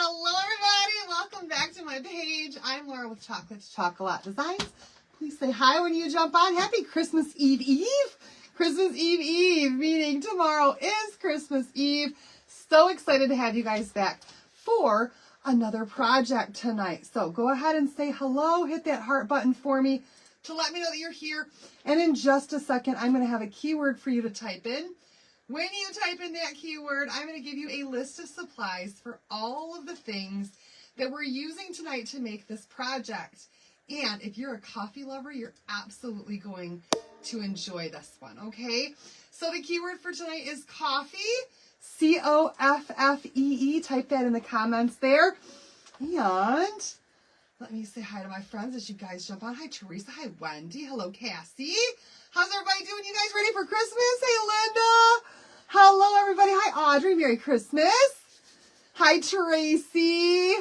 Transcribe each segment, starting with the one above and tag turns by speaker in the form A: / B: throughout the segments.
A: Hello everybody, welcome back to my page. I'm Laura with Chocolate to Chocolate Designs. Please say hi when you jump on. Happy Christmas Eve Eve. Christmas Eve Eve, meaning tomorrow is Christmas Eve. So excited to have you guys back for another project tonight. So go ahead and say hello, hit that heart button for me to let me know that you're here. And in just a second, I'm going to have a keyword for you to type in. When you type in that keyword, I'm going to give you a list of supplies for all of the things that we're using tonight to make this project. And if you're a coffee lover, you're absolutely going to enjoy this one, okay? So the keyword for tonight is coffee, C-O-F-F-E-E. Type that in the comments there. And let me say hi to my friends as you guys jump on. Hi, Teresa. Hi, Wendy. Hello, Cassie. How's everybody doing? You guys ready for Christmas? Hey, Linda. Hello, everybody. Hi, Audrey. Merry Christmas. Hi, Tracy.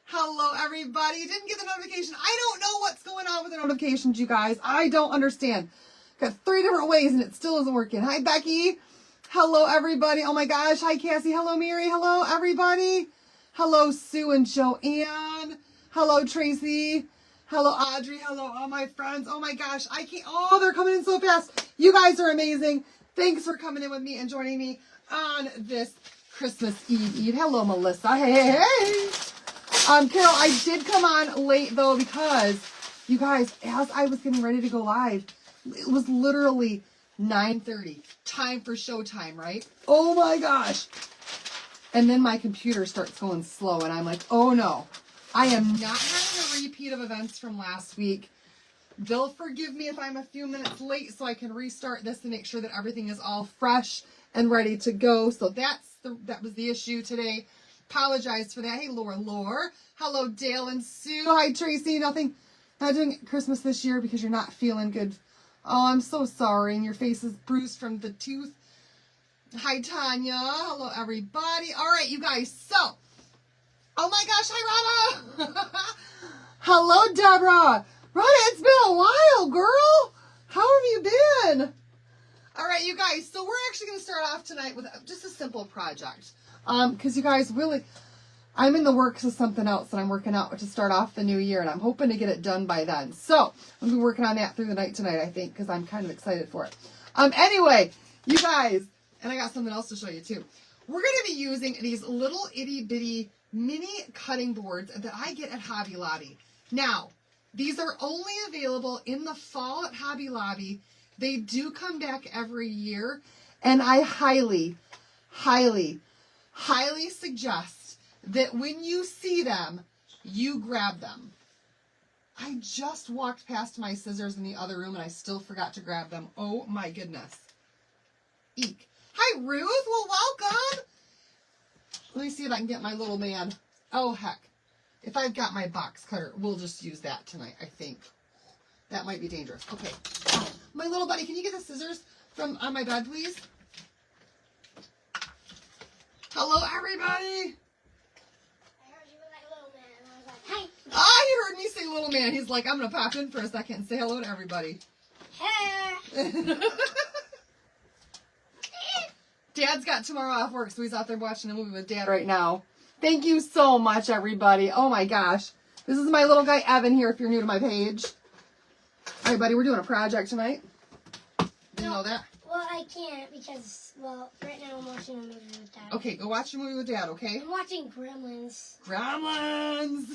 A: Hello, everybody. You didn't get the notification. I don't know what's going on with the notifications, you guys. I don't understand. Got 3 different ways, and it still isn't working. Hi, Becky. Hello, everybody. Oh, my gosh. Hi, Cassie. Hello, Mary. Hello, everybody. Hello, Sue and Joanne. Hello, Tracy. Hello, Audrey. Hello, all my friends. Oh, my gosh. I can't. Oh, they're coming in so fast. You guys are amazing. Thanks for coming in with me and joining me on this Christmas Eve. Hello, Melissa. Hey, hey, hey. Carol, I did come on late, though, because, you guys, as I was getting ready to go live, it was literally 9:30. Time for showtime, right? Oh, my gosh. And then my computer starts going slow, and I'm like, oh, no. I am not having a repeat of events from last week. They'll forgive me if I'm a few minutes late so I can restart this to make sure that everything is all fresh and ready to go. So that was the issue today. Apologize for that. Hey, Laura. Hello, Dale and Sue. Hi, Tracy. Not doing Christmas this year because you're not feeling good. Oh, I'm so sorry. And your face is bruised from the tooth. Hi, Tanya. Hello, everybody. All right, you guys. So, oh my gosh. Hi, Rana. Hello, Deborah. Rana, it's been a while, girl. How have you been? All right, you guys. So we're actually going to start off tonight with just a simple project. Because you guys really, I'm in the works of something else that I'm working out to start off the new year, and I'm hoping to get it done by then. So I'm going to be working on that through the night tonight, I think, because I'm kind of excited for it. Anyway, you guys, and I got something else to show you too. We're going to be using these little itty bitty mini cutting boards that I get at Hobby Lobby. Now, these are only available in the fall at Hobby Lobby. They do come back every year, and I highly, highly, highly suggest that when you see them, you grab them. I just walked past my scissors in the other room, and I still forgot to grab them. Oh, my goodness. Eek. Hi, Ruth. Well, welcome. Let me see if I can get my little man. Oh, heck. If I've got my box cutter, we'll just use that tonight, I think. That might be dangerous. Okay. My little buddy, can you get the scissors from on my bed, please? Hello, everybody.
B: I heard you were like little man, and I was like, hey.
A: Ah, he heard me say little man. He's like, I'm going to pop in for a second and say hello to everybody.
B: Hey.
A: Dad's got tomorrow off work, so he's out there watching a movie with Dad right now. Thank you so much, everybody. Oh, my gosh. This is my little guy, Evan, here, if you're new to my page. All right, buddy, we're doing a project tonight. Didn't know that?
B: Well, I can't because, well, right now I'm watching a movie with Dad.
A: Okay, go watch a movie with Dad, okay?
B: I'm watching Gremlins.
A: Gremlins!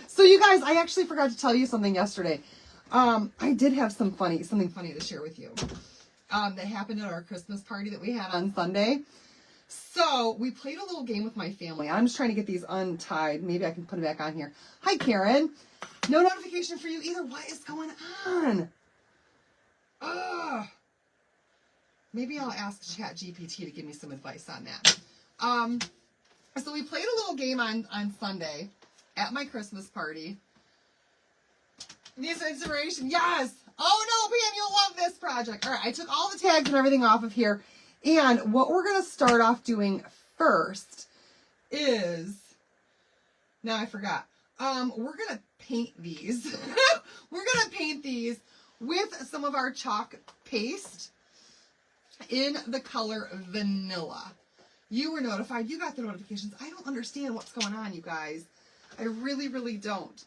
A: So, you guys, I actually forgot to tell you something yesterday. I did have something funny to share with you. That happened at our Christmas party that we had on Sunday. So, we played a little game with my family. I'm just trying to get these untied. Maybe I can put it back on here. Hi, Karen. No notification for you either. What is going on? Ugh. Maybe I'll ask ChatGPT to give me some advice on that. So we played a little game on Sunday at my Christmas party. Needs inspiration. Yes. Oh, no, Pam, you'll love this project. All right, I took all the tags and everything off of here. And what we're going to start off doing first is... Now I forgot. We're going to paint these. We're going to paint these with some of our chalk paste in the color vanilla. You were notified. You got the notifications. I don't understand what's going on, you guys. I really, really don't.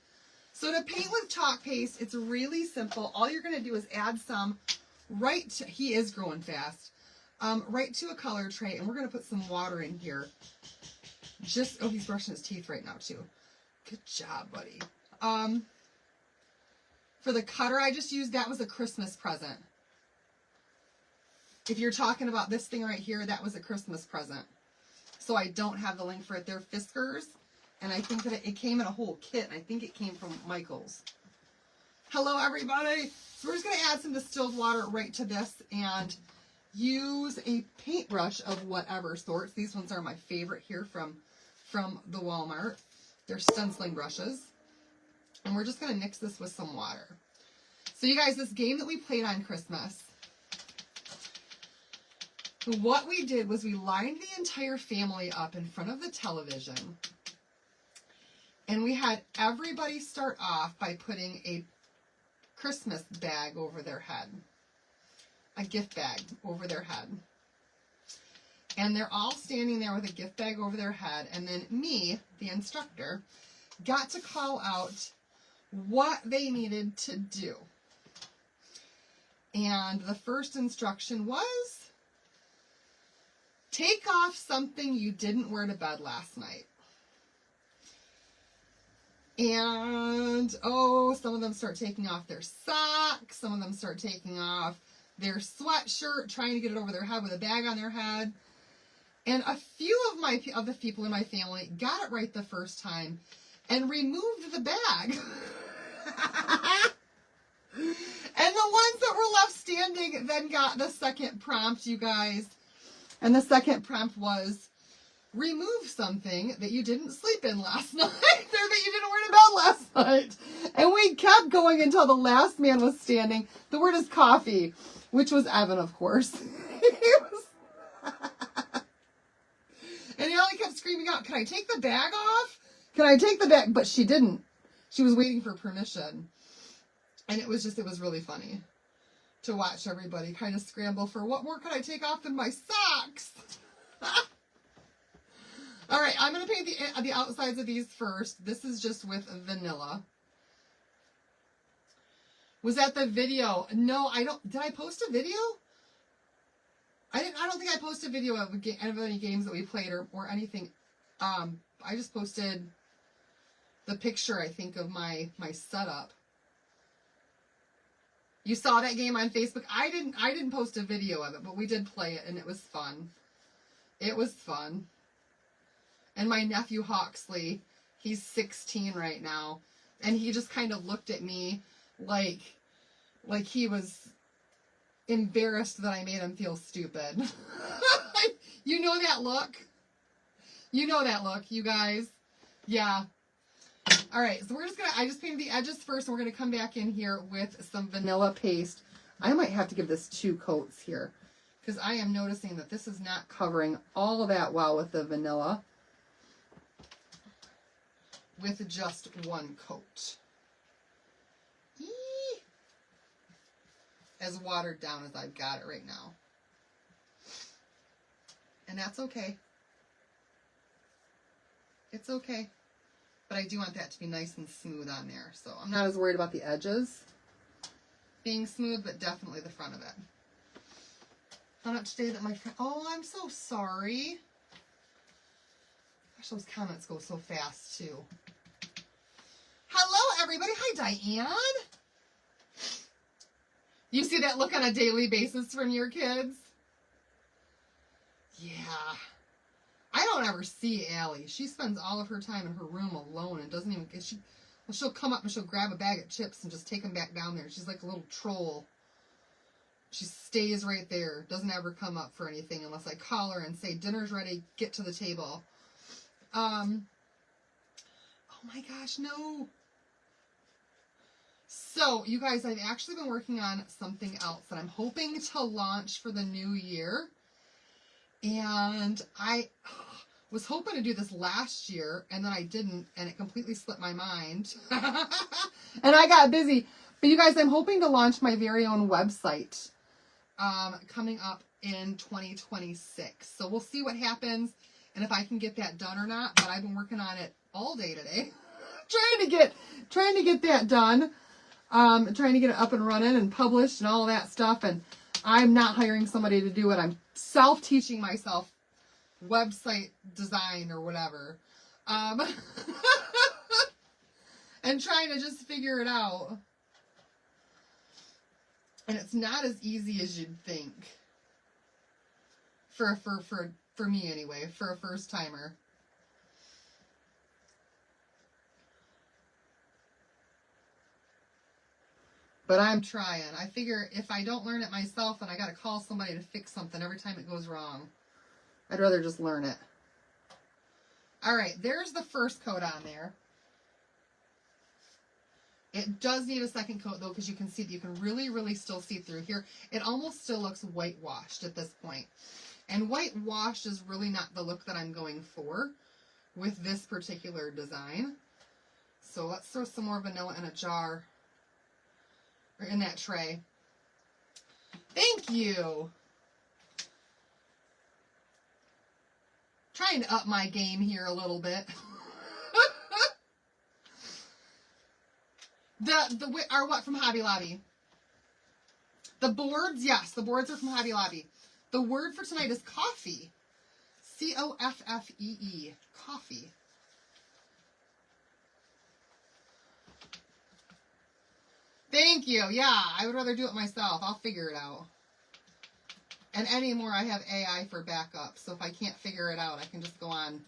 A: So to paint with chalk paste, it's really simple. All you're going to do is add some right to, he is growing fast, right to a color tray. And we're going to put some water in here. Just, oh, he's brushing his teeth right now too. Good job, buddy. For the cutter I just used, that was a Christmas present. If you're talking about this thing right here, that was a Christmas present. So I don't have the link for it. They're Fiskars. And I think that it came in a whole kit. And I think it came from Michael's. Hello, everybody. So we're just going to add some distilled water right to this. And use a paintbrush of whatever sorts. These ones are my favorite here from the Walmart. They're stenciling brushes. And we're just going to mix this with some water. So you guys, this game that we played on Christmas, what we did was we lined the entire family up in front of the television. And we had everybody start off by putting a Christmas bag over their head. A gift bag over their head. And they're all standing there with a gift bag over their head. And then me, the instructor, got to call out what they needed to do. And the first instruction was, take off something you didn't wear to bed last night. And, oh, some of them start taking off their socks. Some of them start taking off their sweatshirt, trying to get it over their head with a bag on their head. And a few of the people in my family got it right the first time and removed the bag. And the ones that were left standing then got the second prompt, you guys. And the second prompt was, remove something that you didn't sleep in last night, or that you didn't wear to bed last night. And we kept going until the last man was standing. The word is coffee, which was Evan, of course. And he only kept screaming out, can I take the bag off? Can I take the bag? But she didn't. She was waiting for permission. And it was really funny to watch everybody kind of scramble for, what more could I take off than my socks? All right, I'm going to paint the outsides of these first. This is just with vanilla. Was that the video? No, I don't. Did I post a video? I don't think I posted a video of any games that we played or anything. I just posted the picture, I think, of my setup. You saw that game on Facebook. I didn't post a video of it, but we did play it, and it was fun. It was fun. And my nephew Hawksley, he's 16 right now, and he just kind of looked at me like he was embarrassed that I made him feel stupid. You know that look? You know that look, you guys? Yeah. All right, so I just painted the edges first, and we're going to come back in here with some vanilla paste. I might have to give this 2 coats here, because I am noticing that this is not covering all that well with the vanilla. With just 1 coat. As watered down as I've got it right now. And that's okay. It's okay. But I do want that to be nice and smooth on there. So I'm not as worried about the edges being smooth, but definitely the front of it. Found out today that my friend... Oh, I'm so sorry. Gosh, those comments go so fast, too. Hello, everybody. Hi, Diane. You see that look on a daily basis from your kids? Yeah. I don't ever see Allie. She spends all of her time in her room alone and doesn't even get... She'll come up and she'll grab a bag of chips and just take them back down there. She's like a little troll. She stays right there. Doesn't ever come up for anything unless I call her and say, dinner's ready, get to the table. Oh my gosh, no. So, you guys, I've actually been working on something else that I'm hoping to launch for the new year. And I was hoping to do this last year, and then I didn't, and it completely slipped my mind. And I got busy. But you guys, I'm hoping to launch my very own website coming up in 2026. So we'll see what happens and if I can get that done or not. But I've been working on it all day today, trying to get that done, trying to get it up and running and published and all that stuff. And I'm not hiring somebody to do it. I'm self-teaching myself website design or whatever, and trying to just figure it out. And it's not as easy as you'd think. For me anyway, for a first timer. But I'm trying. I figure if I don't learn it myself and I gotta call somebody to fix something every time it goes wrong, I'd rather just learn it. Alright, there's the first coat on there. It does need a second coat though, because you can see that you can really still see through here. It almost still looks whitewashed at this point. And whitewashed is really not the look that I'm going for with this particular design. So let's throw some more vanilla in a jar, or in that tray. Thank you. Trying to up my game here a little bit. Are what from Hobby Lobby? The boards, yes, the boards are from Hobby Lobby. The word for tonight is coffee. C-O-F-F-E-E. Coffee. Thank you. Yeah, I would rather do it myself. I'll figure it out. And anymore, I have AI for backup. So if I can't figure it out, I can just go on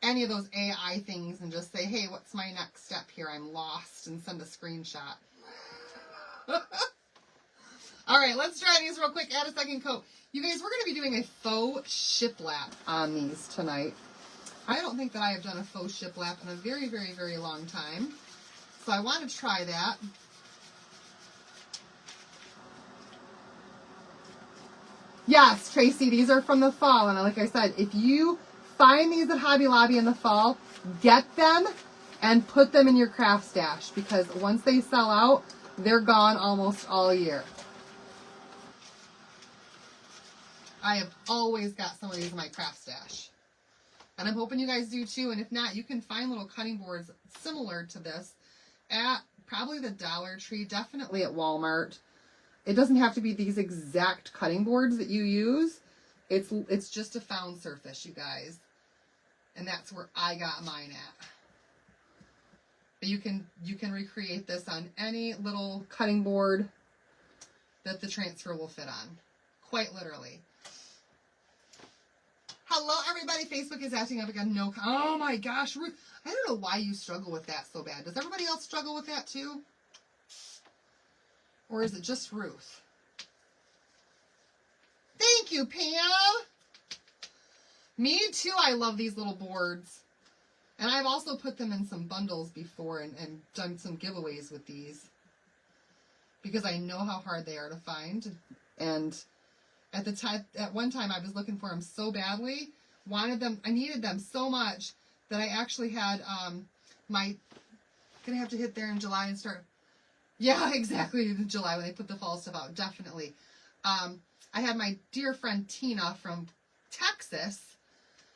A: any of those AI things and just say, hey, what's my next step here? I'm lost, and send a screenshot. All right, let's try these real quick. Add a second coat. You guys, we're going to be doing a faux shiplap on these tonight. I don't think that I have done a faux shiplap in a very long time. So I want to try that. Yes, Tracy, these are from the fall. And like I said, if you find these at Hobby Lobby in the fall, get them and put them in your craft stash, because once they sell out, they're gone almost all year. I have always got some of these in my craft stash. And I'm hoping you guys do too. And if not, you can find little cutting boards similar to this at probably the Dollar Tree, definitely at Walmart. It doesn't have to be these exact cutting boards that you use. It's just a found surface, you guys. And that's where I got mine at. But you can recreate this on any little cutting board that the transfer will fit on. Quite literally. Hello, everybody. Facebook is acting up again. No. Oh my gosh, Ruth. I don't know why you struggle with that so bad. Does everybody else struggle with that too? Or is it just Ruth? Thank you, Pam. Me too. I love these little boards. And I've also put them in some bundles before and done some giveaways with these, because I know how hard they are to find. And at one time I was looking for them so badly, wanted them, I needed them so much that I actually had gonna have to hit there in July and start. Yeah, exactly, in July when they put the fall stuff out, definitely. I had my dear friend Tina from Texas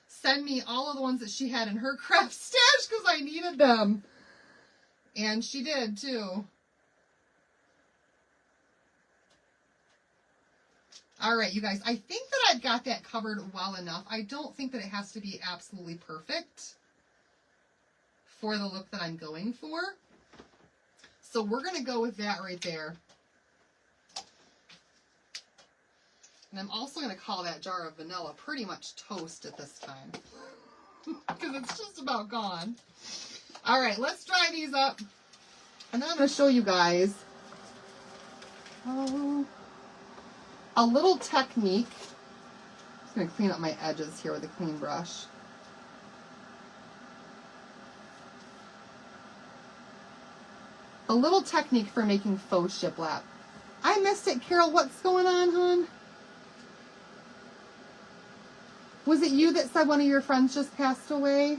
A: send me all of the ones that she had in her craft stash because I needed them. And she did too. All right, you guys, I think that I've got that covered well enough. I don't think that it has to be absolutely perfect for the look that I'm going for. So we're going to go with that right there. And I'm also going to call that jar of vanilla pretty much toast at this time, because it's just about gone. All right, let's dry these up. And then I'm going to show you guys a little technique. I'm just going to clean up my edges here with a clean brush. A little technique for making faux shiplap. I missed it, Carol. What's going on, hon? Was it you that said one of your friends just passed away?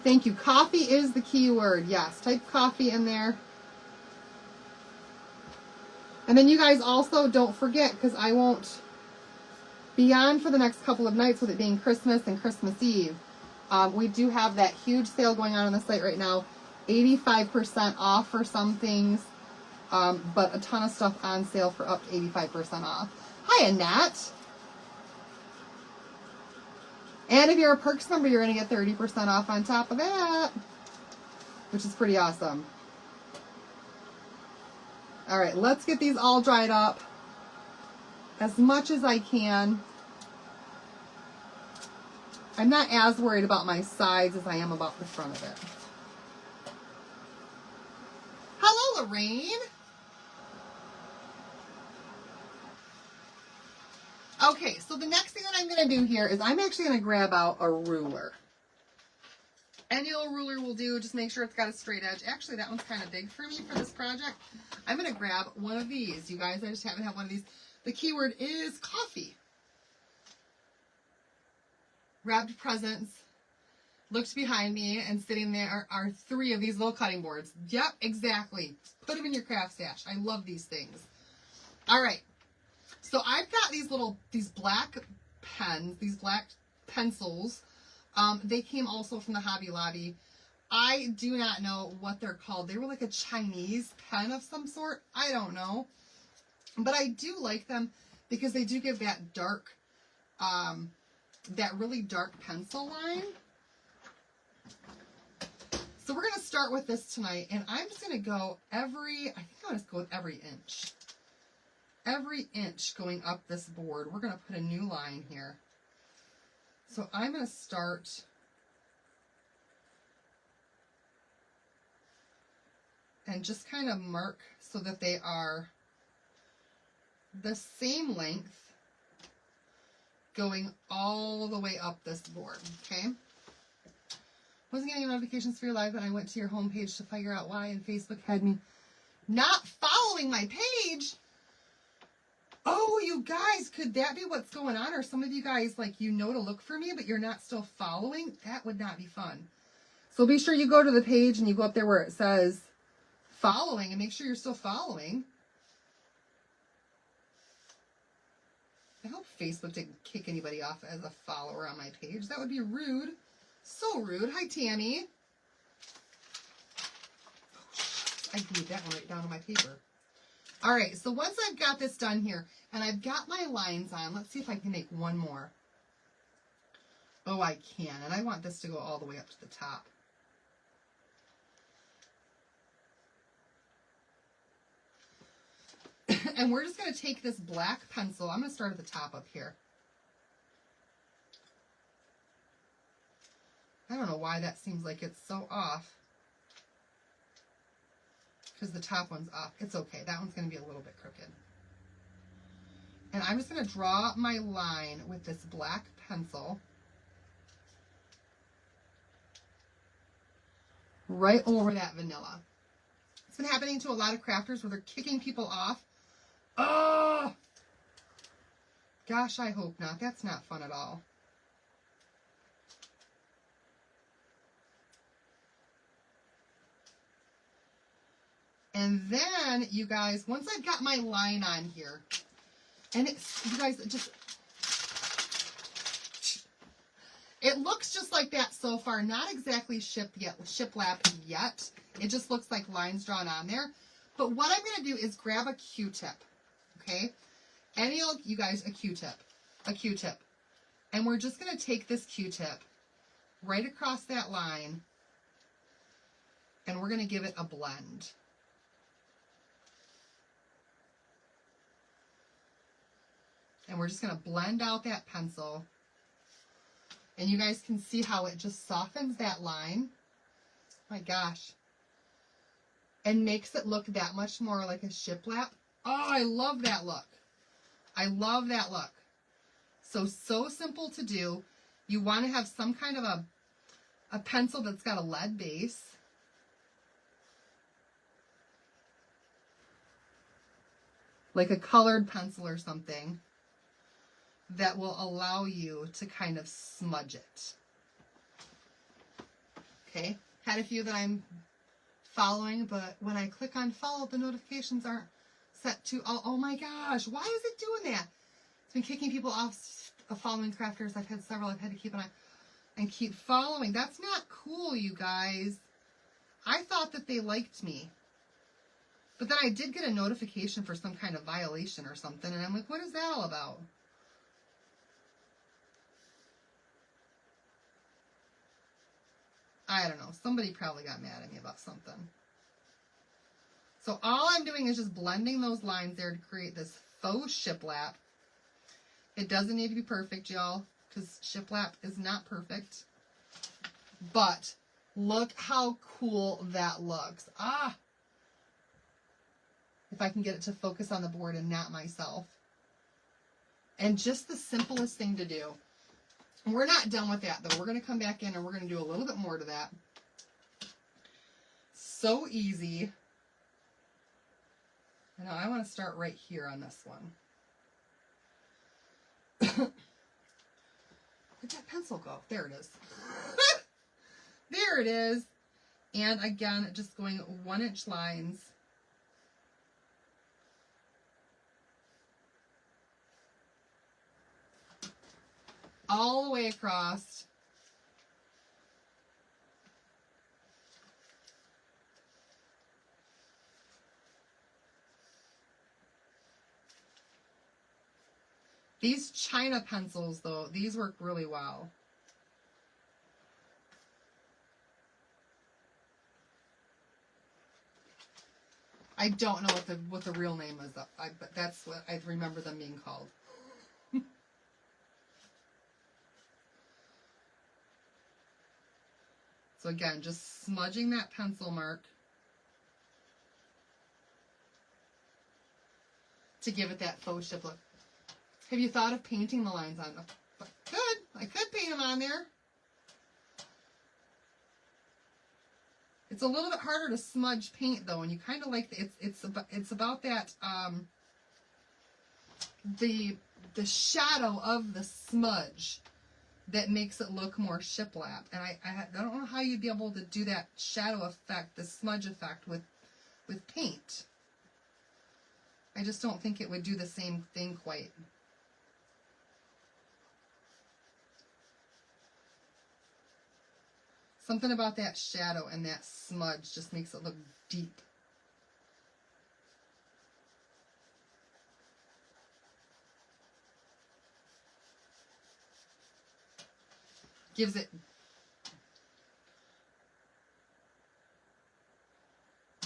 A: Thank you. Coffee is the key word. Yes, type coffee in there. And then you guys also don't forget, because I won't be on for the next couple of nights with it being Christmas and Christmas Eve. We do have that huge sale going on the site right now. 85% off for some things, but a ton of stuff on sale for up to 85% off. Hi, Annette. And if you're a Perks member, you're going to get 30% off on top of that, which is pretty awesome. All right, let's get these all dried up as much as I can. I'm not as worried about my sides as I am about the front of it. Hello, Lorraine. Okay, so the next thing that I'm going to do here is I'm actually going to grab out a ruler. Any old ruler will do, just make sure it's got a straight edge. Actually, that one's kind of big for me for this project. I'm going to grab one of these. You guys, I just happen to have one of these. The keyword is coffee. Wrapped presents. Looked behind me, and sitting there are 3 of these little cutting boards. Yep, exactly. Put them in your craft stash. I love these things. All right. So I've got these black pens, these black pencils. They came also from the Hobby Lobby. I do not know what they're called. They were like a Chinese pen of some sort. I don't know. But I do like them because they do give that dark, that really dark pencil line. So we're going to start with this tonight. And I'm just going to go I think I'll just go with every inch. Every inch going up this board. We're going to put a new line here. So I'm going to start and just kind of mark so that they are the same length going all the way up this board, okay? Wasn't getting notifications for your live, but I went to your homepage to figure out why, and Facebook had me not following my page. Oh, you guys, could that be what's going on? Or some of you guys, like, you know to look for me, but you're not still following? That would not be fun. So be sure you go to the page and you go up there where it says following and make sure you're still following. I hope Facebook didn't kick anybody off as a follower on my page. That would be rude. So rude. Hi, Tammy. Oh, I glued that one right down to my paper. All right, so once I've got this done here, and I've got my lines on, let's see if I can make one more. Oh, I can, and I want this to go all the way up to the top. And we're just going to take this black pencil. I'm going to start at the top up here. I don't know why that seems like it's so off. Because the top one's off. It's okay. That one's going to be a little bit crooked. And I'm just going to draw my line with this black pencil right over that vanilla. It's been happening to a lot of crafters where they're kicking people off. Oh! Gosh, I hope not. That's not fun at all. And then, you guys, once I've got my line on here, and it's, you guys, it looks just like that so far. Not exactly shiplap yet. It just looks like lines drawn on there. But what I'm going to do is grab a Q-tip, okay? Any old, you guys, a Q-tip. And we're just going to take this Q-tip right across that line, and we're going to give it a blend. And we're just going to blend out that pencil. And you guys can see how it just softens that line. My gosh. And makes it look that much more like a shiplap. Oh, I love that look. I love that look. So simple to do. You want to have some kind of a pencil that's got a lead base. Like a colored pencil or something. That will allow you to kind of smudge it. Okay, had a few that I'm following, but when I click on follow, the notifications aren't set to, oh my gosh, why is it doing that? It's been kicking people off of following crafters. I've had several. I've had to keep an eye and keep following. That's not cool, you guys. I thought that they liked me. But then I did get a notification for some kind of violation or something. And I'm like, what is that all about? I don't know. Somebody probably got mad at me about something. So all I'm doing is just blending those lines there to create this faux shiplap. It doesn't need to be perfect, y'all, because shiplap is not perfect. But look how cool that looks. Ah! If I can get it to focus on the board and not myself. And just the simplest thing to do. We're not done with that, though. We're going to come back in and we're going to do a little bit more to that. So easy. Now I want to start right here on this one. Where'd that pencil go? There it is. There it is. And again, just going 1-inch lines. All the way across. These China pencils, though, these work really well. I don't know what the real name is, but that's what I remember them being called. So again, just smudging that pencil mark to give it that faux shiplap. Have you thought of painting the lines on them? I could paint them on there. It's a little bit harder to smudge paint though, and you kind of like it's about that the shadow of the smudge that makes it look more shiplap. And I don't know how you'd be able to do that shadow effect, the smudge effect with paint. I just don't think it would do the same thing quite. Something about that shadow and that smudge just makes it look deep. Gives it...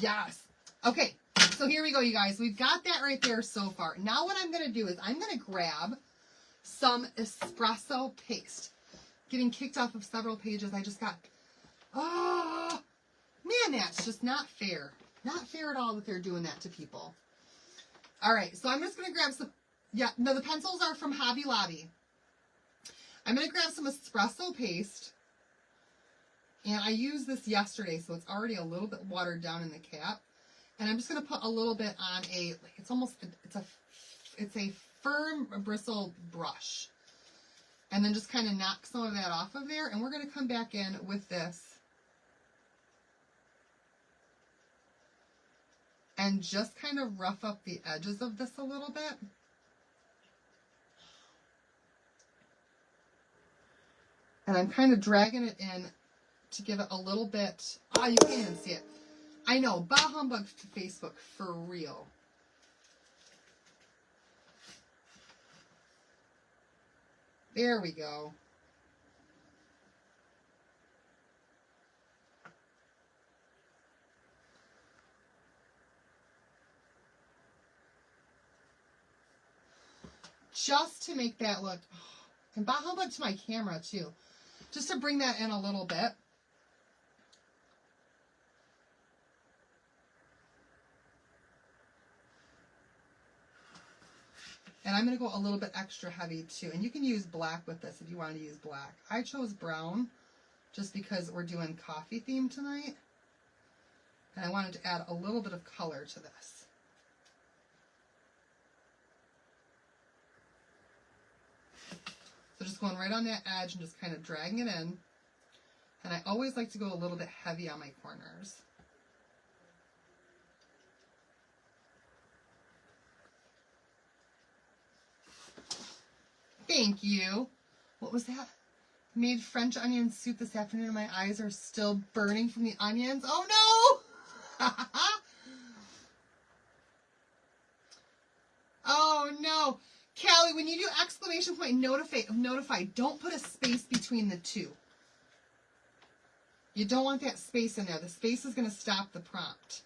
A: Yes. Okay, so here we go, you guys. We've got that right there so far. Now what I'm going to do is I'm going to grab some espresso paste. Getting kicked off of several pages. I just got... Oh, man, that's just not fair. Not fair at all that they're doing that to people. All right, so I'm just going to grab some... Yeah, no, the pencils are from Hobby Lobby. I'm going to grab some espresso paste. And I used this yesterday, so it's already a little bit watered down in the cap. And I'm just going to put a little bit on a... It's a firm bristle brush. And then just kind of knock some of that off of there. And we're going to come back in with this. And just kind of rough up the edges of this a little bit. And I'm kind of dragging it in to give it a little bit... Oh, you can't even see it. I know, bah humbug to Facebook, for real. There we go. Just to make that look, and bah humbug to my camera too, just to bring that in a little bit. And I'm going to go a little bit extra heavy too. And you can use black with this if you want to use black. I chose brown just because we're doing coffee theme tonight. And I wanted to add a little bit of color to this. So just going right on that edge and just kind of dragging it in. And I always like to go a little bit heavy on my corners. Thank you. What was that? Made French onion soup this afternoon and my eyes are still burning from the onions. Oh no! Oh no. Callie, when you do exclamation point notify, don't put a space between the two. You don't want that space in there. The space is going to stop the prompt.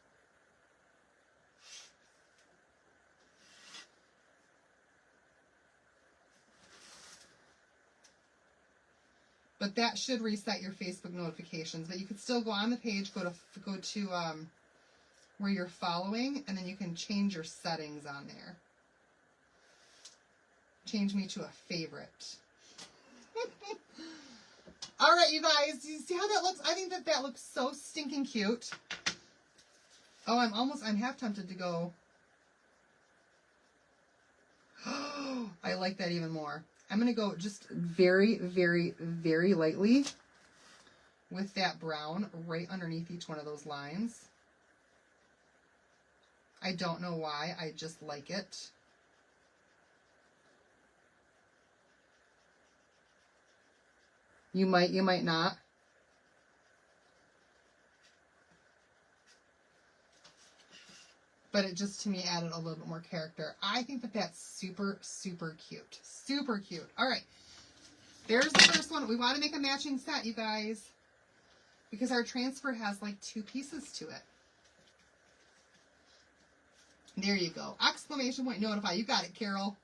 A: But that should reset your Facebook notifications. But you could still go on the page, go to where you're following, and then you can change your settings on there. Change me to a favorite. All right, you guys, do you see how that looks? I think that looks so stinking cute. Oh, I'm half tempted to go. Oh, I like that even more. I'm going to go just very, very, very lightly with that brown right underneath each one of those lines. I don't know why, I just like it. You might not. But it just, to me, added a little bit more character. I think that that's super, super cute. Super cute. All right. There's the first one. We want to make a matching set, you guys. Because our transfer has like 2 pieces to it. There you go. Exclamation point notify. You got it, Carol.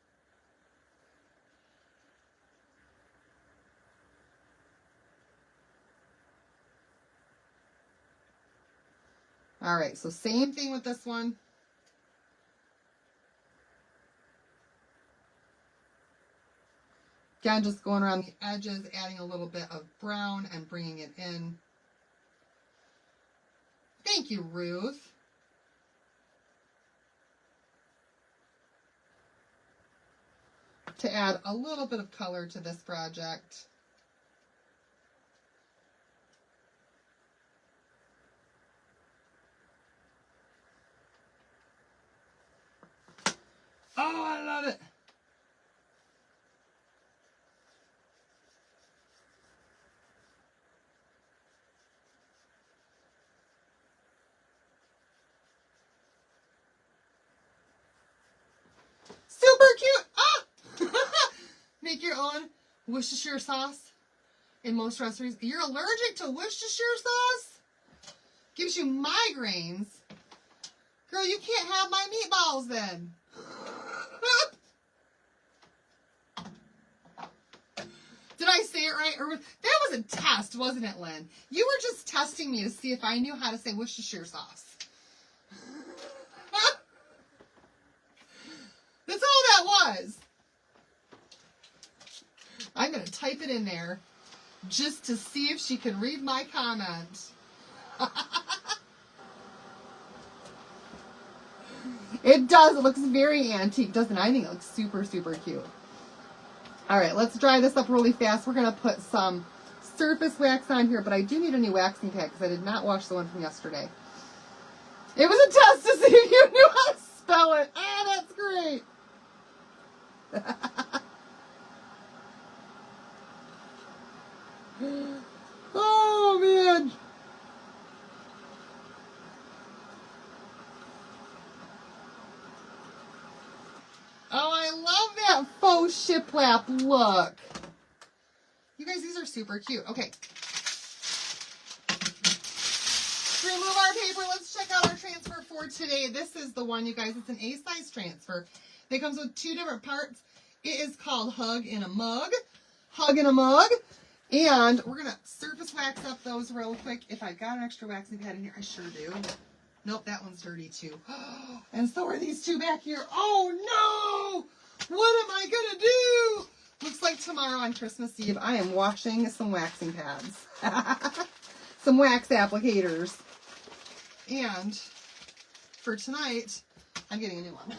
A: All right, so same thing with this one. Again, just going around the edges, adding a little bit of brown and bringing it in. Thank you, Ruth. To add a little bit of color to this project. Oh, I love it. Super cute. Ah! Make your own Worcestershire sauce in most restaurants. You're allergic to Worcestershire sauce? Gives you migraines. Girl, you can't have my meatballs then. Did I say it right? Or that was a test, wasn't it, Lynn? You were just testing me to see if I knew how to say Worcestershire sauce. That's all that was. I'm going to type it in there just to see if she can read my comment. It does. It looks very antique, doesn't it? I think it looks super, super cute. All right, let's dry this up really fast. We're going to put some surface wax on here, but I do need a new waxing pad because I did not wash the one from yesterday. It was a test to see if you knew how to spell it. Ah, that's great. Oh, man. Oh, I love that faux shiplap look. You guys, these are super cute. Okay. Remove our paper. Let's check out our transfer for today. This is the one, you guys. It's an A-size transfer. It comes with 2 different parts. It is called Hug in a Mug. Hug in a Mug. And we're going to surface wax up those real quick. If I got an extra waxing pad in here, I sure do. Nope, that one's dirty too. And so are these 2 back here. Oh no! What am I going to do? Looks like tomorrow on Christmas Eve, I am washing some waxing pads. Some wax applicators. And for tonight, I'm getting a new one.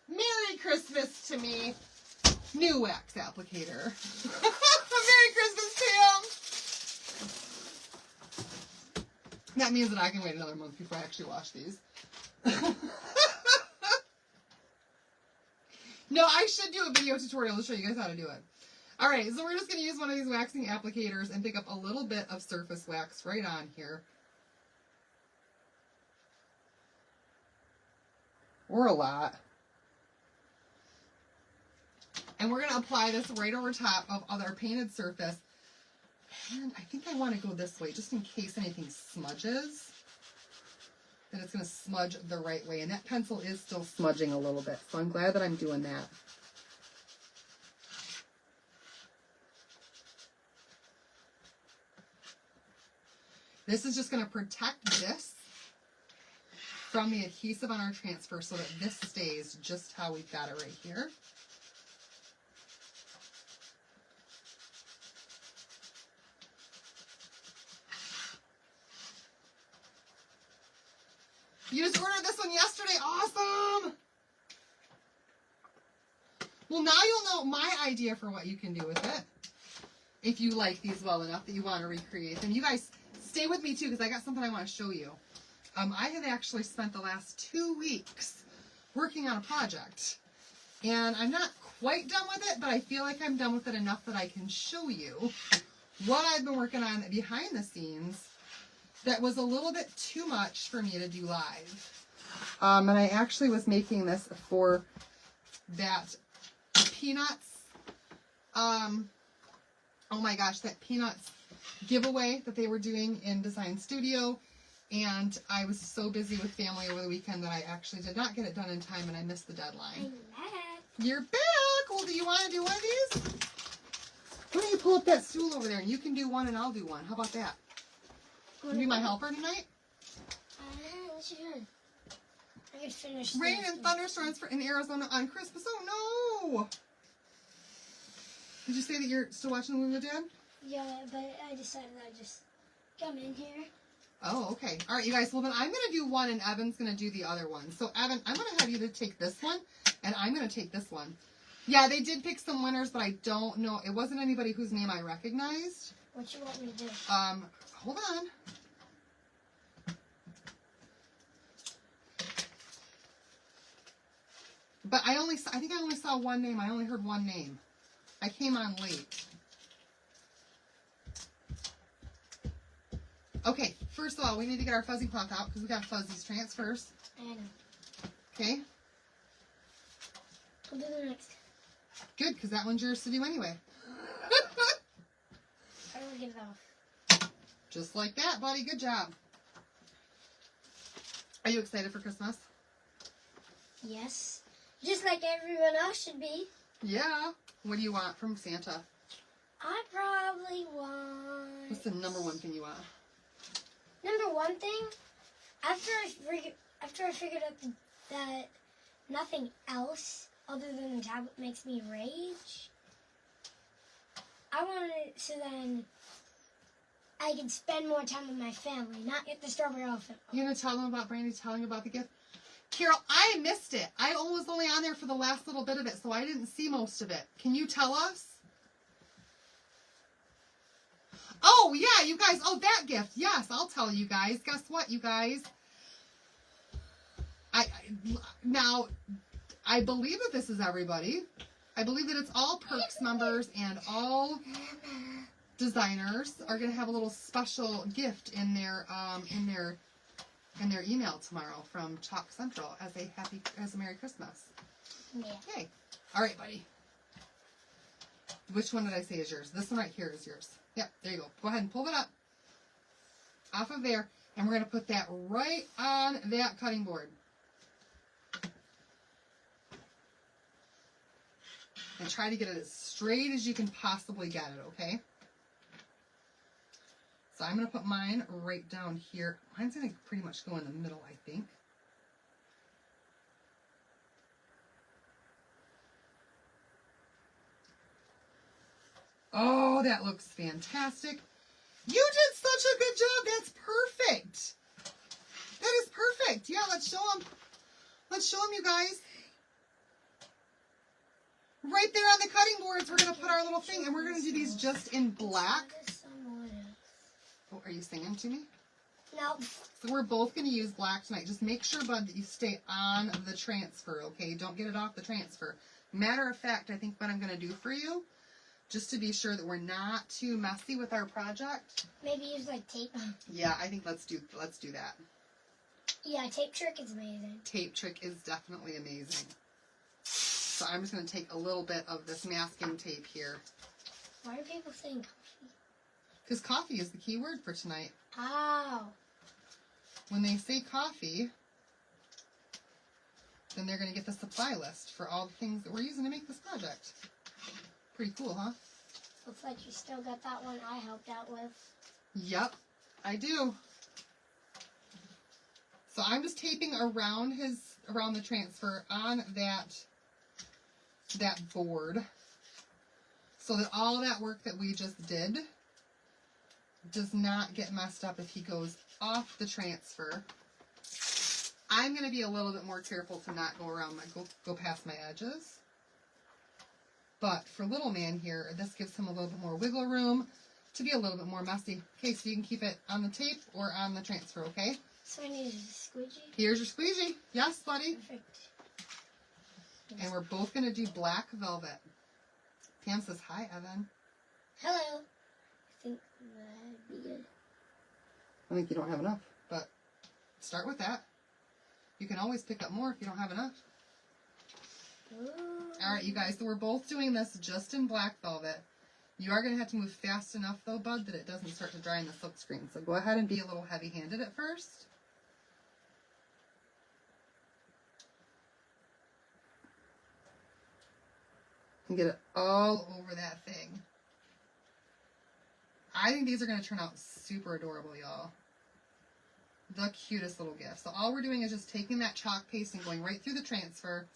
A: Merry Christmas to me. New wax applicator. Merry Christmas, Tim. That means that I can wait another month before I actually wash these. No, I should do a video tutorial to show you guys how to do it. All right, so we're just going to use one of these waxing applicators and pick up a little bit of surface wax right on here. Or a lot. And we're going to apply this right over top of our painted surface. And I think I want to go this way just in case anything smudges. That it's going to smudge the right way. And that pencil is still smudging a little bit. So I'm glad that I'm doing that. This is just going to protect this from the adhesive on our transfer so that this stays just how we've got it right here. You just ordered this one yesterday. Awesome! Well, now you'll know my idea for what you can do with it. If you like these well enough that you want to recreate them. You guys stay with me too because I got something I want to show you. I have actually spent the last 2 weeks working on a project. And I'm not quite done with it, but I feel like I'm done with it enough that I can show you what I've been working on behind the scenes that was a little bit too much for me to do live. And I actually was making this for that Peanuts, oh my gosh, that Peanuts giveaway that they were doing in Design Studio. And I was so busy with family over the weekend that I actually did not get it done in time and I missed the deadline.
B: I'm back.
A: You're back! Well, do you want to do one of these? Why don't you pull up that stool over there and you can do one and I'll do one. How about that? Can you be my helper tonight?
B: Sure. I could finish.
A: Rain and thunderstorms in Arizona on Christmas. Oh no! Did you say that you're still watching the movie with Dad?
B: Yeah, but I decided I'd just come in here.
A: Oh, okay. All right, you guys. Well, then I'm going to do one and Evan's going to do the other one. So, Evan, I'm going to have you to take this one and I'm going to take this one. Yeah, they did pick some winners, but I don't know. It wasn't anybody whose name I recognized.
B: What you want me to do?
A: Hold on. But I think I only saw one name. I only heard one name. I came on late. Okay, first of all, we need to get our fuzzy cloth out because we got Fuzzy's transfers.
B: I know.
A: Okay.
B: I'll do the next.
A: Good, because that one's yours to do anyway.
B: I will get it off.
A: Just like that, buddy. Good job. Are you excited for Christmas?
B: Yes. Just like everyone else should be.
A: Yeah. What do you want from Santa?
B: I probably want...
A: What's the number one thing you want?
B: Number one thing, after I figured out that nothing else other than the tablet makes me rage, I wanted it so then I can spend more time with my family, not get the strawberry elephant.
A: You gonna tell them about Brandy telling about the gift? Carol, I missed it. I was only on there for the last little bit of it, so I didn't see most of it. Can you tell us? Oh, yeah, you guys. Oh, that gift. Yes, I'll tell you guys. Guess what, you guys? Now, I believe that this is everybody. I believe that it's all Perks members and all designers are going to have a little special gift in their email tomorrow from Chalk Central as a Merry Christmas.
B: Yeah.
A: Yay. All right, buddy. Which one did I say is yours? This one right here is yours. Yep, there you go. Go ahead and pull it up off of there, and we're going to put that right on that cutting board. And try to get it as straight as you can possibly get it, okay? So I'm going to put mine right down here. Mine's going to pretty much go in the middle, I think. Oh, that looks fantastic. You did such a good job. That's perfect. That is perfect. Yeah, let's show them. Let's show them, you guys. Right there on the cutting boards, we're going to put our little thing, and we're going to do these just in black. Oh, are you singing to me?
B: No.
A: So we're both going to use black tonight. Just make sure, bud, that you stay on the transfer, okay? Don't get it off the transfer. Matter of fact, I think what I'm going to do for you, just to be sure that we're not too messy with our project.
B: Maybe use like tape.
A: Yeah, I think let's do that.
B: Yeah, tape trick is amazing.
A: Tape trick is definitely amazing. So I'm just going to take a little bit of this masking tape here.
B: Why are people saying coffee?
A: Because coffee is the key word for tonight.
B: Oh.
A: When they say coffee, then they're going to get the supply list for all the things that we're using to make this project. Pretty cool, huh?
B: Looks like you still got that one I helped out with.
A: Yep, I do. So I'm just taping around the transfer on that board so that all that work that we just did does not get messed up if he goes off the transfer. I'm going to be a little bit more careful to not go around go past my edges. But for little man here, this gives him a little bit more wiggle room to be a little bit more messy. Okay, so you can keep it on the tape or on the transfer, okay?
B: So I need a squeegee?
A: Here's your squeegee. Yes, buddy.
B: Perfect.
A: And we're both going to do black velvet. Pam says, hi, Evan.
B: Hello. I think that'd be good.
A: I think you don't have enough, but start with that. You can always pick up more if you don't have enough.
B: Ooh.
A: All right, you guys, so we're both doing this just in black velvet. You are going to have to move fast enough, though, bud, that it doesn't start to dry in the silk screen. So go ahead and be a little heavy-handed at first. And get it all over that thing. I think these are going to turn out super adorable, y'all. The cutest little gift. So all we're doing is just taking that chalk paste and going right through the transfer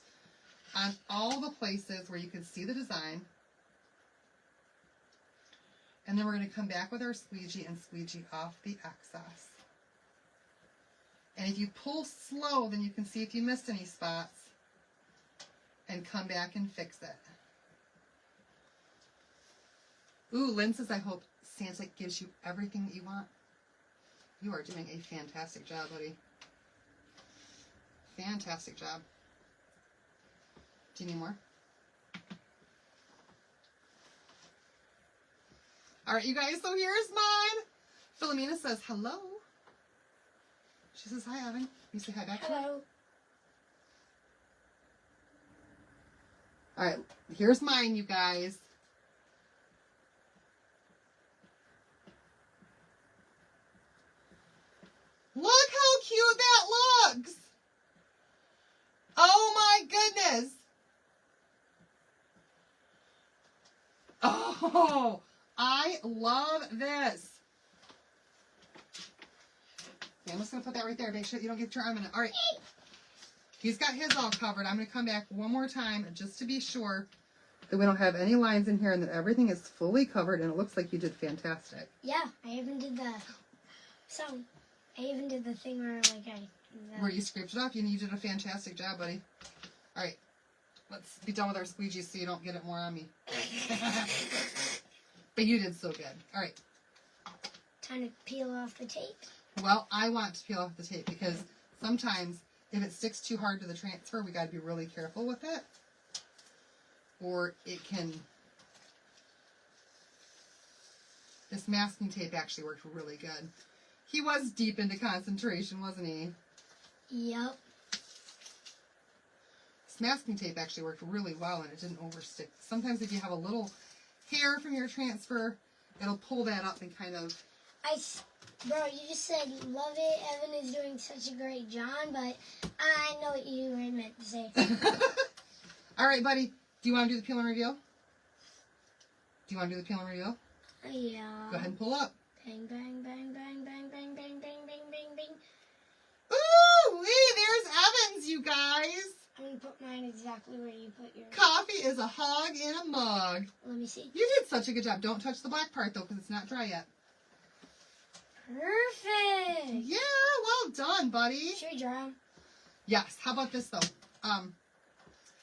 A: on all the places where you can see the design. And then we're going to come back with our squeegee and squeegee off the excess. And if you pull slow, then you can see if you missed any spots and come back and fix it. Ooh, Lynn says, I hope Santa gives you everything that you want. You are doing a fantastic job, buddy. Fantastic job. Do you need more? All right, you guys, so here's mine. Philomena says hello. She says hi, Evan. You say hi back to her?
B: Hello.
A: All right, here's mine, you guys. Look how cute that looks. Oh my goodness. Oh, I love this. Okay, I'm just going to put that right there. Make sure you don't get your arm in it. All right. He's got his all covered. I'm going to come back one more time just to be sure that we don't have any lines in here and that everything is fully covered, and it looks like you did fantastic.
B: Yeah, I even did the... So, I even did the thing where, like,
A: Where you scraped it off. You did a fantastic job, buddy. All right. Let's be done with our squeegee so you don't get it more on me. But you did so good. All right.
B: Time to peel off the tape.
A: Well, I want to peel off the tape because sometimes if it sticks too hard to the transfer, we got to be really careful with it. Or it can... This masking tape actually worked really good. He was deep into concentration, wasn't he?
B: Yep.
A: This masking tape actually worked really well and it didn't overstick. Sometimes if you have a little hair from your transfer, it'll pull that up and kind of...
B: Bro, you just said, love it, Evan is doing such a great job, but I know what you were meant to say.
A: All right, buddy. Do you want to do the peel and reveal? Do you want to do the peel and reveal?
B: Yeah.
A: Go ahead and pull up.
B: Bang, bang, bang, bang, bang, bang, bang, bang, bang, bang, bang.
A: Ooh, there's Evans, you guys.
B: I'm going to put mine exactly where you put yours.
A: Coffee is a hog in a mug.
B: Let me see.
A: You did such a good job. Don't touch the black part, though, because it's not dry yet.
B: Perfect.
A: Yeah, well done, buddy.
B: Should we dry them?
A: Yes. How about this, though?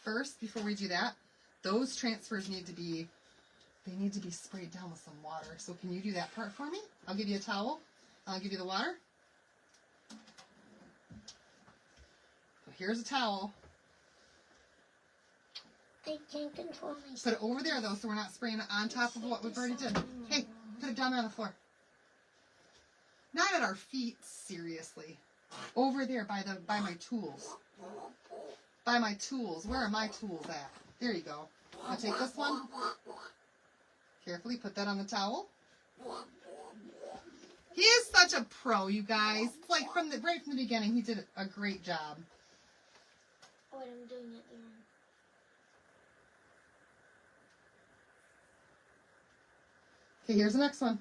A: First, before we do that, those transfers need to be sprayed down with some water. So can you do that part for me? I'll give you a towel. I'll give you the water. So here's a towel.
B: I can't control myself.
A: Put it over there, though, so we're not spraying it on top of what we've already did. Hey, put it down there on the floor. Not at our feet, seriously. Over there by my tools. By my tools. Where are my tools at? There you go. I'll take this one. Carefully put that on the towel. He is such a pro, you guys. It's like right from the beginning, he did a great job.
B: Oh, wait, I'm doing it wrong.
A: Okay, here's the next one.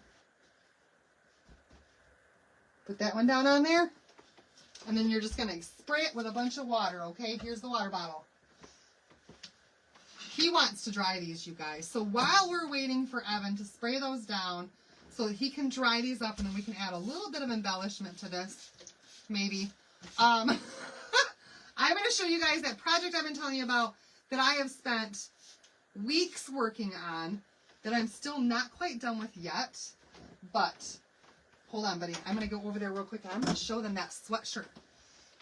A: Put that one down on there. And then you're just going to spray it with a bunch of water, okay? Here's the water bottle. He wants to dry these, you guys. So while we're waiting for Evan to spray those down so that he can dry these up, and then we can add a little bit of embellishment to this, maybe. I'm going to show you guys that project I've been telling you about that I have spent weeks working on that I'm still not quite done with yet. But, hold on, buddy. I'm going to go over there real quick, and I'm going to show them that sweatshirt.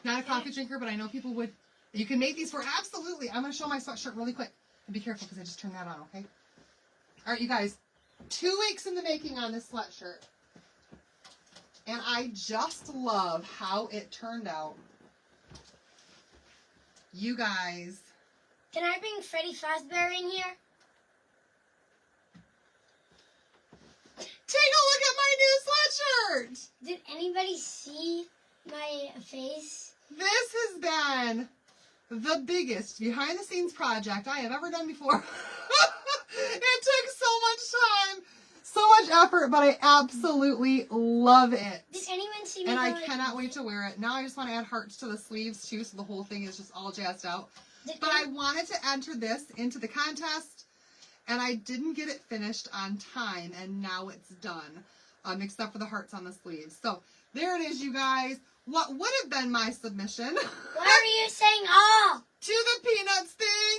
A: Not a coffee drinker, but I know people would. You can make these for absolutely. I'm going to show my sweatshirt really quick. And be careful because I just turned that on, okay? All right, you guys. 2 weeks in the making on this sweatshirt. And I just love how it turned out. You guys.
B: Can I bring Freddy Fazbear in here?
A: Take a look at my new sweatshirt.
B: Did anybody see my face?
A: This has been the biggest behind the scenes project I have ever done before. It took so much time, so much effort, but I absolutely love it.
B: Did anyone see me?
A: And I cannot wait to wear it. Now I just want to add hearts to the sleeves too, so the whole thing is just all jazzed out. But I wanted to enter this into the contest, and I didn't get it finished on time, and now it's done, except for the hearts on the sleeves. So there it is, you guys. What would have been my submission?
B: Why are you saying all?
A: To the Peanuts thing.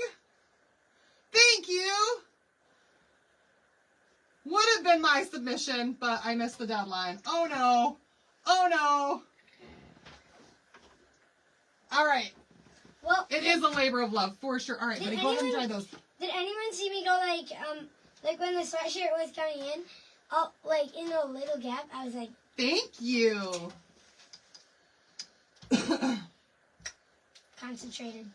A: Thank you. Would have been my submission, but I missed the deadline. Oh no. Oh no. All right.
B: Well,
A: it is a labor of love for sure. All right, buddy, go ahead and try those.
B: Did anyone see me go like when the sweatshirt was coming in, like in a little gap? I was like,
A: thank you.
B: Concentrated.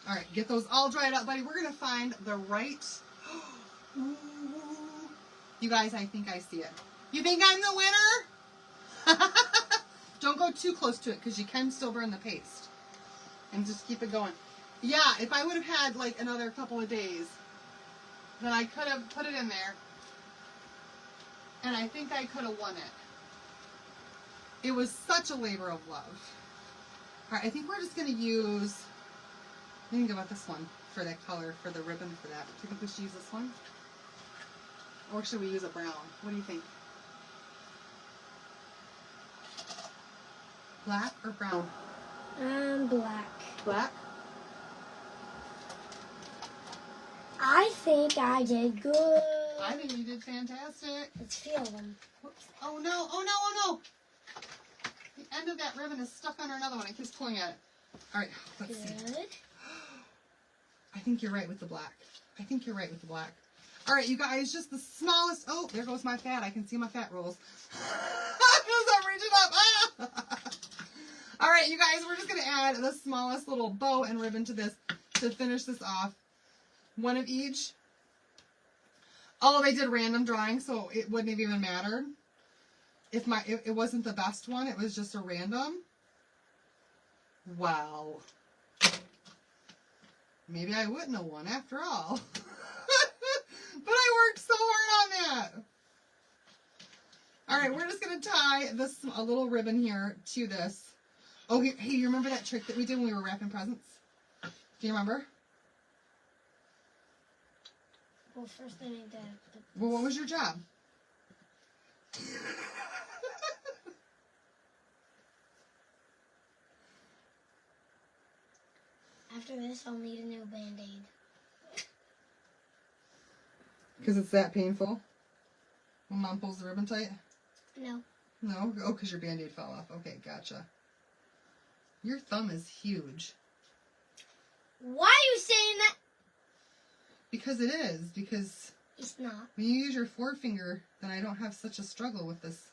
A: All right, get those all dried up, buddy. We're gonna find the right. You guys, I think I see it. You think I'm the winner? Don't go too close to it because you can still burn the paste. And just keep it going. Yeah, if I would have had like another couple of days, then I could have put it in there. And I think I could have won it. It was such a labor of love. All right, I think we're just going to use, think about this one for that color, for the ribbon for that. Do you think we should use this one? Or should we use a brown? What do you think? Black or brown?
B: Black.
A: Black?
B: I think I did good.
A: I think you did fantastic.
B: Let's feel them.
A: Whoops. Oh no, oh no, oh no! The end of that ribbon is stuck under another one. I keep pulling at it. Alright, let's see.
B: Good.
A: I think you're right with the black. I think you're right with the black. Alright, you guys, just the smallest... Oh, there goes my fat. I can see my fat rolls. As I'm reaching up. Ah! Alright, you guys, we're just going to add the smallest little bow and ribbon to this to finish this off. One of each. Oh, they did random drawing, so it wouldn't have even mattered. If it wasn't the best one, it was just a random. Wow. Maybe I wouldn't have won after all. But I worked so hard on that. All right, we're just going to tie a little ribbon here to this. Oh, hey, you remember that trick that we did when we were wrapping presents? Do you remember?
B: Well, first I need to...
A: Well, what was your job?
B: After this, I'll need a new Band-Aid.
A: Because it's that painful? When Mom pulls the ribbon tight?
B: No.
A: No? Oh, because your Band-Aid fell off. Okay, gotcha. Your thumb is huge.
B: Why are you saying that?
A: Because it is. Because
B: it's not.
A: when you use your forefinger, then I don't have such a struggle with this.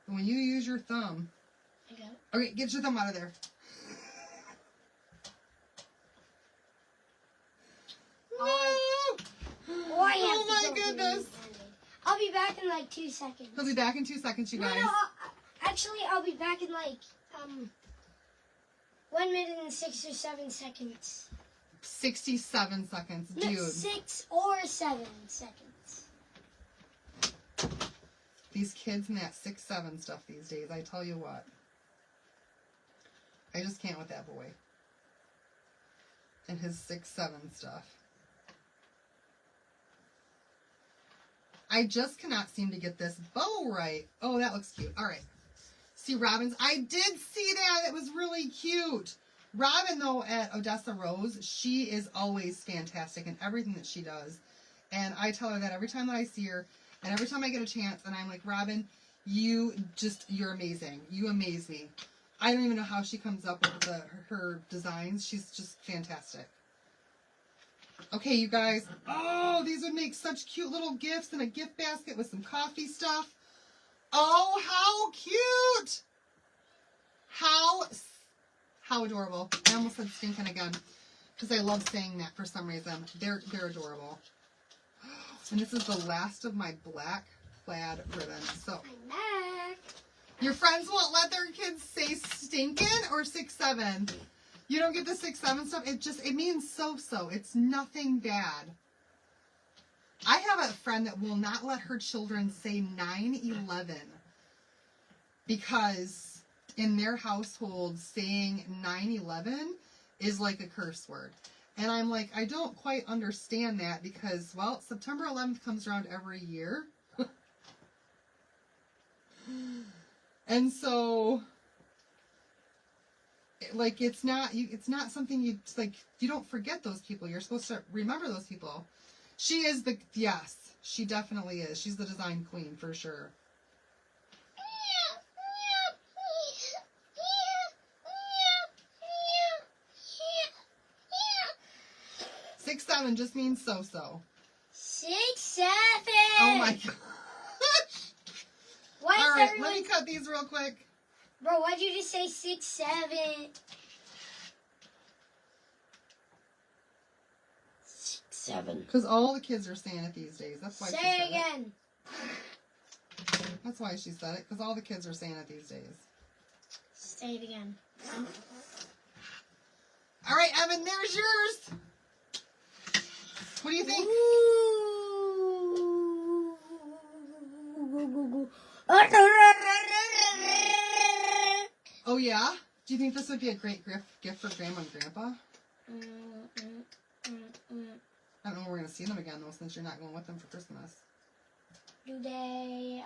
A: But when you use your thumb...
B: I got it.
A: Okay, get your thumb out of there. No! Oh my goodness.
B: I'll be back in like 2 seconds.
A: He'll be back in 2 seconds, you guys.
B: No, actually, I'll be back in like 1 minute and 6 or 7 seconds.
A: 67 seconds,
B: No,
A: dude.
B: 6 or 7 seconds.
A: These kids and that 6-7 stuff these days, I tell you what. I just can't with that boy. And his 6-7 stuff. I just cannot seem to get this bow right. Oh, that looks cute. All right. See, Robin's. I did see that. It was really cute. Robin, though, at Odessa Rose, she is always fantastic in everything that she does. And I tell her that every time that I see her, and every time I get a chance, and I'm like, Robin, you're amazing. You amaze me. I don't even know how she comes up with her designs. She's just fantastic. Okay, you guys. Oh, these would make such cute little gifts in a gift basket with some coffee stuff. Oh, how cute. How adorable. I almost said stinking again because I love saying that for some reason. They're adorable. And this is the last of my black plaid ribbon. So
B: I'm back.
A: your friends won't let their kids say stinking or 6-7. You don't get the 6-7 stuff. It means so-so. It's nothing bad. I have a friend that will not let her children say 9-11 because in their household saying 9-11 is like a curse word. And I'm like, I don't quite understand that because, well, September 11th comes around every year. And so... like it's not something you don't forget those people. You're supposed to remember those people. She is she definitely is. She's the design queen for sure. 6-7 just means so-so.
B: 6-7.
A: Oh my gosh.
B: Why
A: All
B: is
A: right,
B: everyone...
A: let me cut these real quick.
B: Bro, why'd you just say 6-7? 6-7.
A: Because all the kids are saying it these days. That's why.
B: Say
A: she said
B: it again.
A: That's why she said it. Because all the kids are saying it these days.
B: Say it again.
A: All right, Evan, there's yours. What do you think? Oh, yeah? Do you think this would be a great gift for Grandma and Grandpa? I don't know when we're going to see them again, though, since you're not going with them for Christmas.
B: Do they,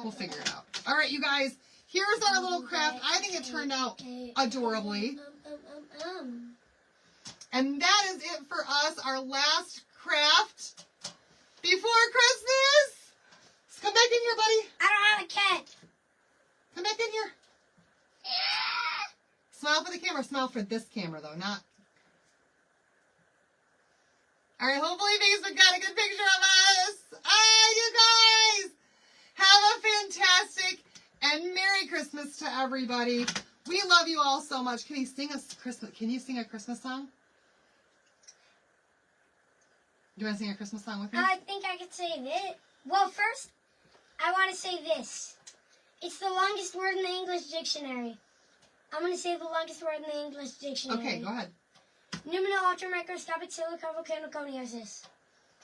A: We'll figure it out. All right, you guys. Here's our little craft. I think it turned out adorably. And that is it for us, our last craft before Christmas. Let's come back in here, buddy.
B: I don't have a cat.
A: Come back in here. Smile for the camera. Smile for this camera, though, not... All right, hopefully Facebook got a good picture of us. You guys, have a fantastic and Merry Christmas to everybody. We love you all so much. Can you sing a Christmas song? Do you want to sing a Christmas song with me?
B: I think I could say this. Well, first, I want to say this. It's the longest word in the English dictionary. I'm going to say the longest word in the English dictionary.
A: Okay, go ahead.
B: Pneumono ultramicroscopic silicovolcanoconiosis.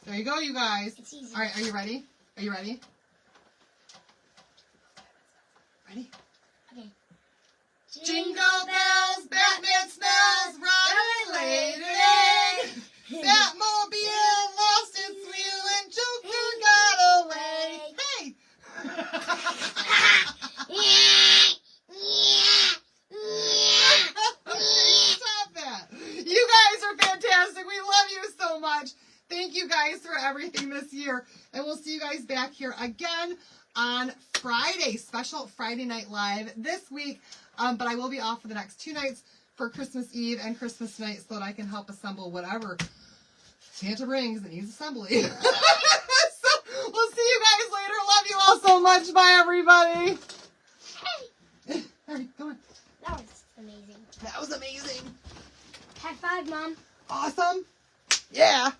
A: There you go, you guys.
B: It's easy.
A: All right, are you ready? Are you ready? Ready?
B: Okay.
A: Jingle bells, Batman smells, Robin laid an egg. Batmobile lost its wheel and Joker got away. Hey! Stop that. You guys are fantastic. We love you so much. Thank you guys for everything this year. And we'll see you guys back here again on Friday. Special Friday Night Live this week. But I will be off for the next 2 nights for Christmas Eve and Christmas night so that I can help assemble whatever Santa brings that needs assembly. So we'll see you guys later. Love you all so much. Bye, everybody.
B: Hey,
A: All right, go on.
B: that was amazing.
A: That was amazing.
B: High five, Mom.
A: Awesome. Yeah.